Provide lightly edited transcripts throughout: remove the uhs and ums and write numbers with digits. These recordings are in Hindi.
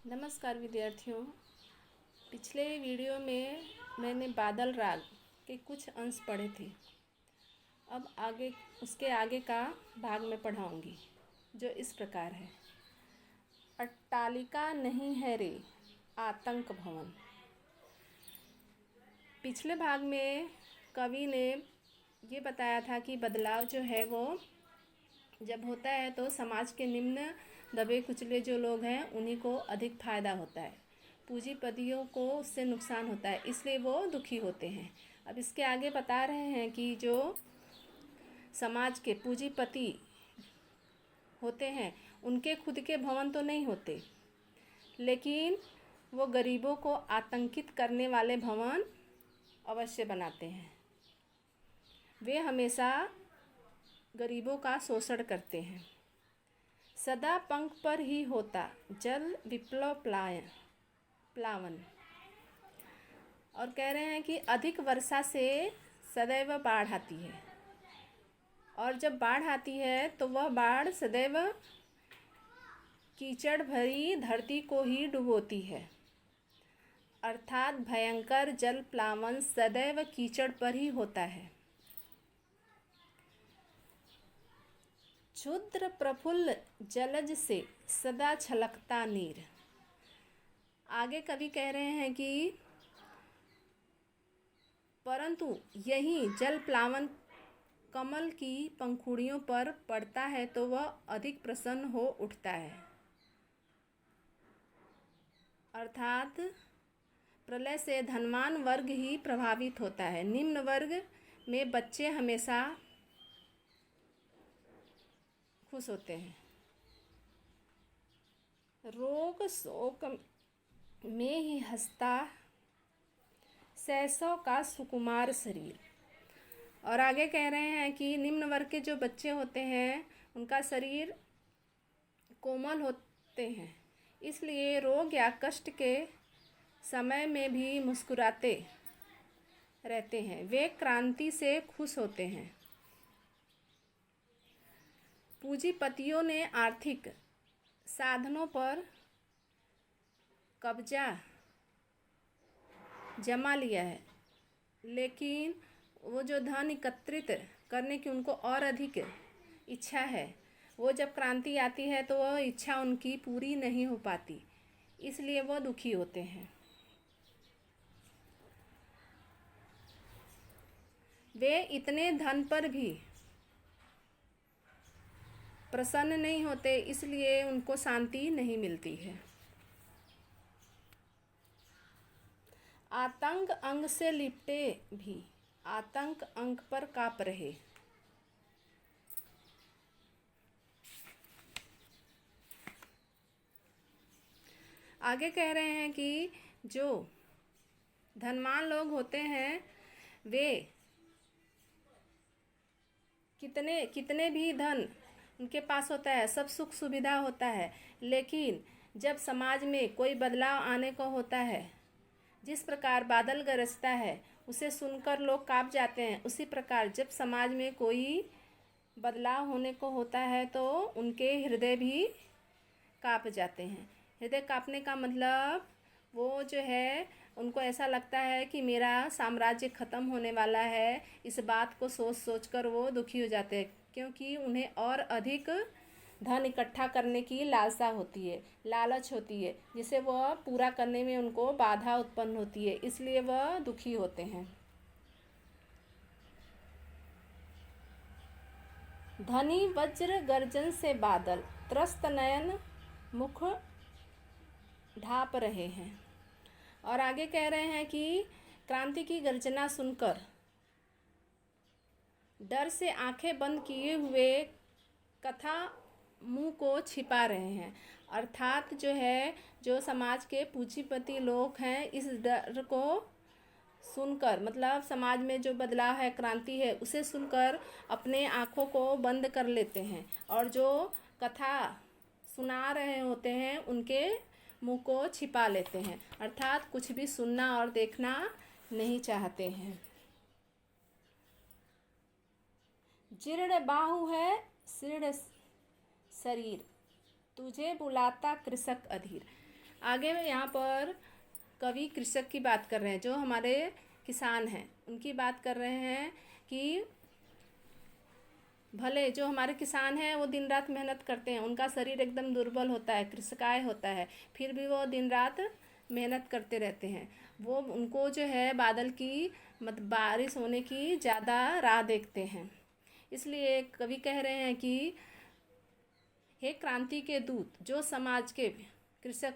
नमस्कार विद्यार्थियों। पिछले वीडियो में मैंने बादल राग के कुछ अंश पढ़े थे। अब आगे उसके आगे का भाग मैं पढ़ाऊँगी, जो इस प्रकार है। अट्टालिका नहीं है रे आतंक भवन। पिछले भाग में कवि ने ये बताया था कि बदलाव जो है वो जब होता है तो समाज के निम्न दबे कुचले जो लोग हैं उन्हीं को अधिक फ़ायदा होता है, पूंजीपतियों को उससे नुकसान होता है, इसलिए वो दुखी होते हैं। अब इसके आगे बता रहे हैं कि जो समाज के पूंजीपति होते हैं उनके खुद के भवन तो नहीं होते, लेकिन वो गरीबों को आतंकित करने वाले भवन अवश्य बनाते हैं। वे हमेशा गरीबों का शोषण करते हैं। सदा पंख पर ही होता जल विप्लव प्लावन। और कह रहे हैं कि अधिक वर्षा से सदैव बाढ़ आती है, और जब बाढ़ आती है तो वह बाढ़ सदैव कीचड़ भरी धरती को ही डुबोती है, अर्थात भयंकर जल प्लावन सदैव कीचड़ पर ही होता है। क्षुद्र प्रफुल्ल जलज से सदा छलकता नीर। आगे कवि कह रहे हैं कि परंतु यही जल प्लावन कमल की पंखुड़ियों पर पड़ता है तो वह अधिक प्रसन्न हो उठता है, अर्थात प्रलय से धनवान वर्ग ही प्रभावित होता है। निम्न वर्ग में बच्चे हमेशा खुश होते हैं। रोग शोक में ही हंसता शैशव का सुकुमार शरीर। और आगे कह रहे हैं कि निम्न वर्ग के जो बच्चे होते हैं उनका शरीर कोमल होते हैं, इसलिए रोग या कष्ट के समय में भी मुस्कुराते रहते हैं। वे क्रांति से खुश होते हैं। पूंजीपतियों ने आर्थिक साधनों पर कब्जा जमा लिया है, लेकिन वो जो धन एकत्रित करने की उनको और अधिक इच्छा है, वो जब क्रांति आती है तो वह इच्छा उनकी पूरी नहीं हो पाती, इसलिए वो दुखी होते हैं। वे इतने धन पर भी प्रसन्न नहीं होते, इसलिए उनको शांति नहीं मिलती है। आतंक अंग से लिपटे भी आतंक अंक पर काँप रहे। आगे कह रहे हैं कि जो धनवान लोग होते हैं वे कितने भी धन उनके पास होता है, सब सुख सुविधा होता है, लेकिन जब समाज में कोई बदलाव आने को होता है, जिस प्रकार बादल गरजता है उसे सुनकर लोग काँप जाते हैं, उसी प्रकार जब समाज में कोई बदलाव होने को होता है तो उनके हृदय भी काँप जाते हैं। हृदय काँपने का मतलब वो जो है उनको ऐसा लगता है कि मेरा साम्राज्य ख़त्म होने वाला है। इस बात को सोच सोच कर वो दुखी हो जाते हैं, क्योंकि उन्हें और अधिक धन इकट्ठा करने की लालसा होती है, लालच होती है, जिसे वह पूरा करने में उनको बाधा उत्पन्न होती है, इसलिए वह दुखी होते हैं। धनी वज्र गर्जन से बादल त्रस्त नयन मुख ढाप रहे हैं। और आगे कह रहे हैं कि क्रांति की गर्जना सुनकर डर से आंखें बंद किए हुए कथा मुंह को छिपा रहे हैं, अर्थात जो है जो समाज के पूंजीपति लोग हैं इस डर को सुनकर, मतलब समाज में जो बदलाव है, क्रांति है, उसे सुनकर अपने आँखों को बंद कर लेते हैं, और जो कथा सुना रहे होते हैं उनके मुंह को छिपा लेते हैं, अर्थात कुछ भी सुनना और देखना नहीं चाहते हैं। जीर्ण बाहु है शीर्ण शरीर तुझे बुलाता कृषक अधीर। आगे यहाँ पर कवि कृषक की बात कर रहे हैं, जो हमारे किसान हैं उनकी बात कर रहे हैं कि भले जो हमारे किसान हैं वो दिन रात मेहनत करते हैं, उनका शरीर एकदम दुर्बल होता है, कृषकाय होता है, फिर भी वो दिन रात मेहनत करते रहते हैं। वो उनको जो है बादल की बारिश होने की ज़्यादा राह देखते हैं। इसलिए कवि कह रहे हैं कि हे क्रांति के दूत, जो समाज के कृषक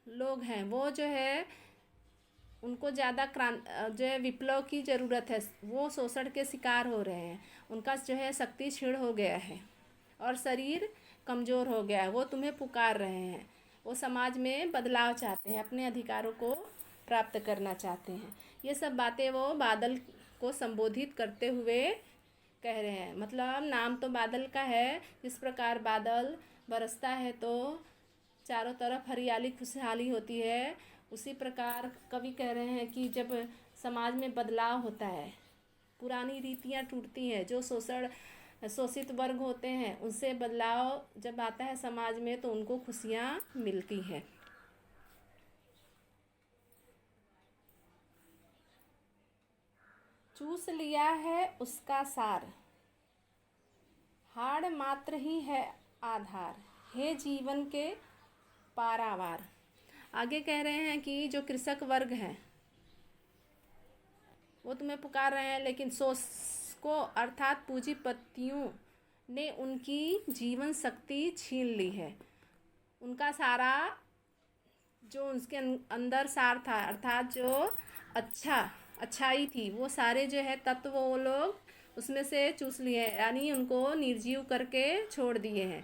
लोग हैं वो जो है उनको ज़्यादा जो है विप्लव की ज़रूरत है। वो शोषण के शिकार हो रहे हैं, उनका जो है शक्ति क्षीण हो गया है और शरीर कमज़ोर हो गया है। वो तुम्हें पुकार रहे हैं, वो समाज में बदलाव चाहते हैं, अपने अधिकारों को प्राप्त करना चाहते हैं। ये सब बातें वो बादल को संबोधित करते हुए कह रहे हैं। मतलब नाम तो बादल का है, जिस प्रकार बादल बरसता है तो चारों तरफ हरियाली खुशहाली होती है, उसी प्रकार कवि कह रहे हैं कि जब समाज में बदलाव होता है, पुरानी रीतियाँ टूटती हैं, जो शोषित वर्ग होते हैं उनसे बदलाव जब आता है समाज में तो उनको खुशियाँ मिलती हैं। चूस लिया है उसका सार, हाड़ मात्र ही है आधार, हे जीवन के पारावार। आगे कह रहे हैं कि जो कृषक वर्ग हैं वो तुम्हें पुकार रहे हैं, लेकिन शोषकों अर्थात पूंजीपतियों ने उनकी जीवन शक्ति छीन ली है। उनका सारा जो उसके अंदर सार था, अर्थात जो अच्छाई थी, वो सारे जो है तत्व वो लोग उसमें से चूस लिए हैं, यानी उनको निर्जीव करके छोड़ दिए हैं,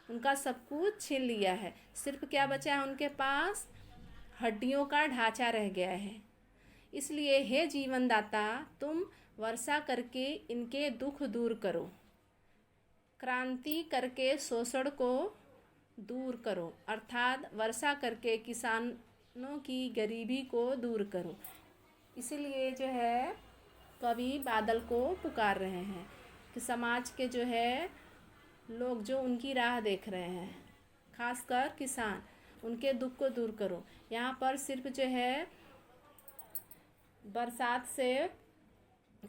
उनका सब कुछ छीन लिया है। सिर्फ क्या बचा है उनके पास, हड्डियों का ढांचा रह गया है। इसलिए हे जीवनदाता, तुम वर्षा करके इनके दुख दूर करो, क्रांति करके शोषण को दूर करो, अर्थात वर्षा करके किसानों की गरीबी को दूर करो। इसीलिए जो है कवि बादल को पुकार रहे हैं कि समाज के जो है लोग जो उनकी राह देख रहे हैं, खासकर किसान, उनके दुख को दूर करो। यहाँ पर सिर्फ जो है बरसात से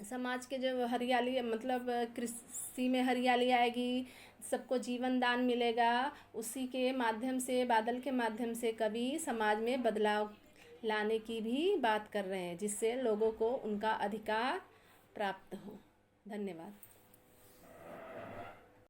समाज के जो हरियाली, मतलब कृषि में हरियाली आएगी, सबको जीवन दान मिलेगा, उसी के माध्यम से, बादल के माध्यम से कवि समाज में बदलाव लाने की भी बात कर रहे हैं, जिससे लोगों को उनका अधिकार प्राप्त हो। धन्यवाद।